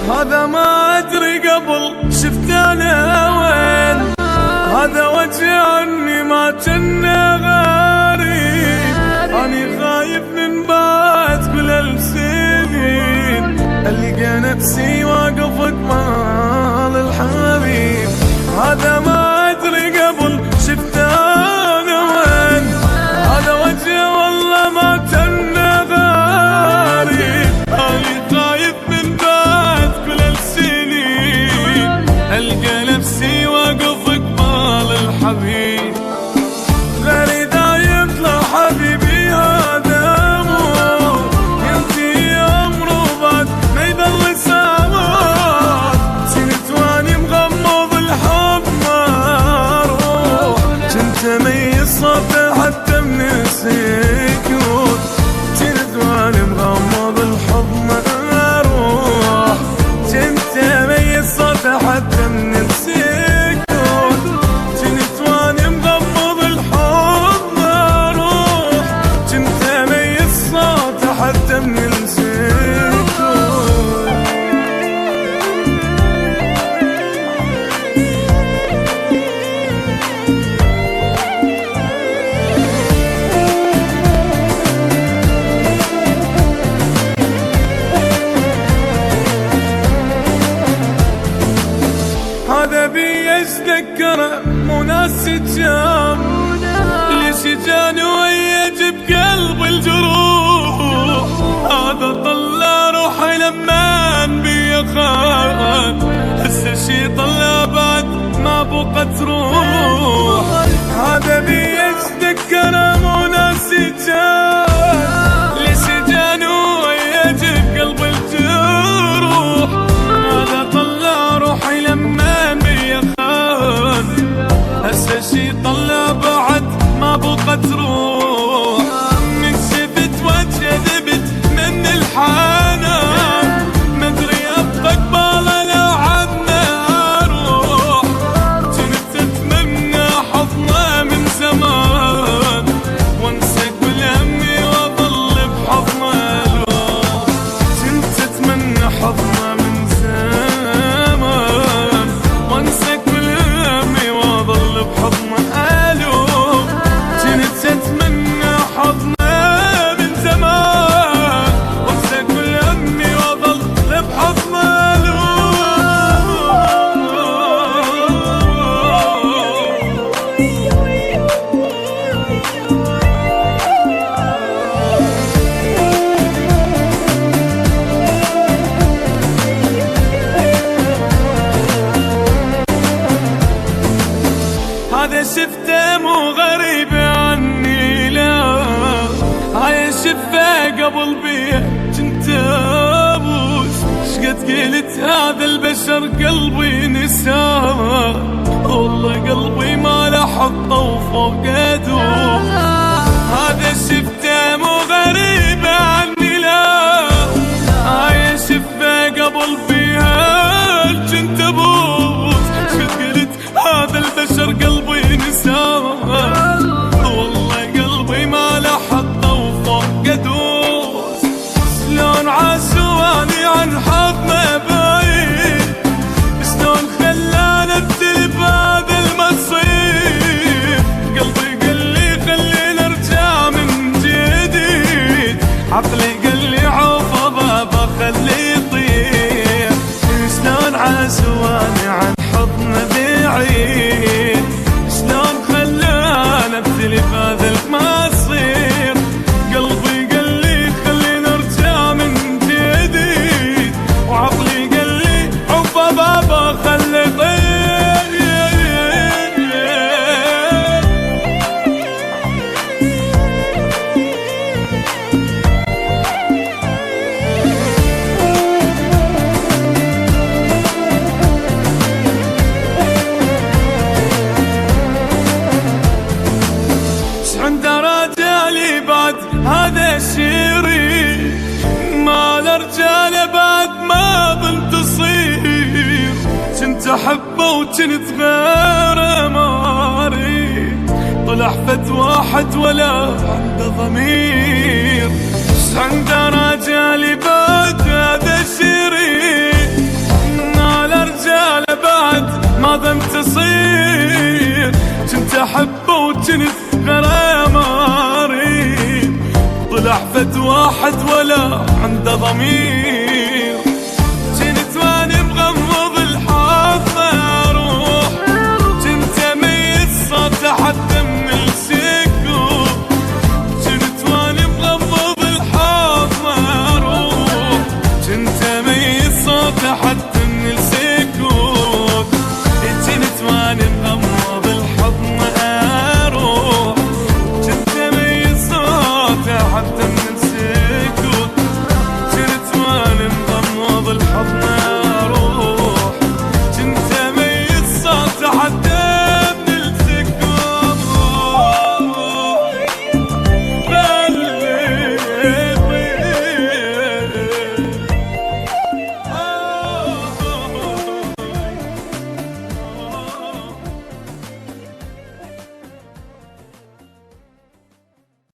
هذا ما أدري قبل شفت أنا وين، هذا وجه عني ما كنا غريب. أني خايف من بعد كل السنين ألقى نفسي واقف أقبال الحبيب. هذا ما أدري قبل شفت أنا وين، هذا وجه والله ما كنا غريب. أني خايف من بعد كل السنين ألقى نفسي واقف أقبال الحبيب. غير إذا يطلع حبيبي هذا مو ينتهي عمره بعد ما يضل سامات. سنت واني مغمض الحب ما اروح، كنت ميز صوته حتى من السكوت. سنت واني مغمض الحب ما اروح، كنت ميز صوته حتى من السكوت. هذا بي اتذكره مو ناس جام، ليش جاني ويجي بقلب الجروح. هذا طلع روحي لما بي خان، هسه شي طلع بعد ما بقى تروح. هذا بي اتذكره مو ناس جام، ليش جاني ويجي بقلب الجروح. هذا طلع روحي لما هسه شي طلع بعد ما بقى تروح. من شفت وجهه ذبت من الحنان، مدري ابقى قباله لو عدنا اروح. كنت اتمنى حضنه من زمان، وانسى كل همي واظل بحضنه الوان. كنت اتمنى حضنه من زمان، وانسى كل همي واظل بحضنه الوان. كنت اتمنى حضنه من زمان، وانسى كل همي واظل بحضنه الوان. هذا شفته مو غريب عني لا، هاي شفه قبل بيه كنت ابوس. شقد قلت هذا البشر قلبي نساه، والله قلبي ما له حطه وفوق ادوم. هذا شفته مو غريب عني لا، هاي شفه قبل بيها كنت ابوس. شقد قلت هذا البشر قلبي نساه، والله قلبي ما له حطه وفوق قدوس. شلون عاشواني عن حضنه بعيد، شلون خلاني ابتلي بهذا المصير. قلبي قال لي خلينا نرجع من جديد، عقلي قال لي عوف بابا خليه يطير. شلون عاشواني عن حضنه بعيد، شلون خلاني ابتلي بهذا المصير. قلبي قال لي خلينا نرجع من جديد، وعقلي قال لي عوف بابا خليه يطير. عند رجالي بعد هذا الشرير، ما لرجاله بعد ما بنتصير. كنت احبه وكنت غيره ما اريد، طلع فد واحد ولا عنده ضمير. عند رجالي بعد هذا الشرير، ابد واحد ولا عنده ضمير.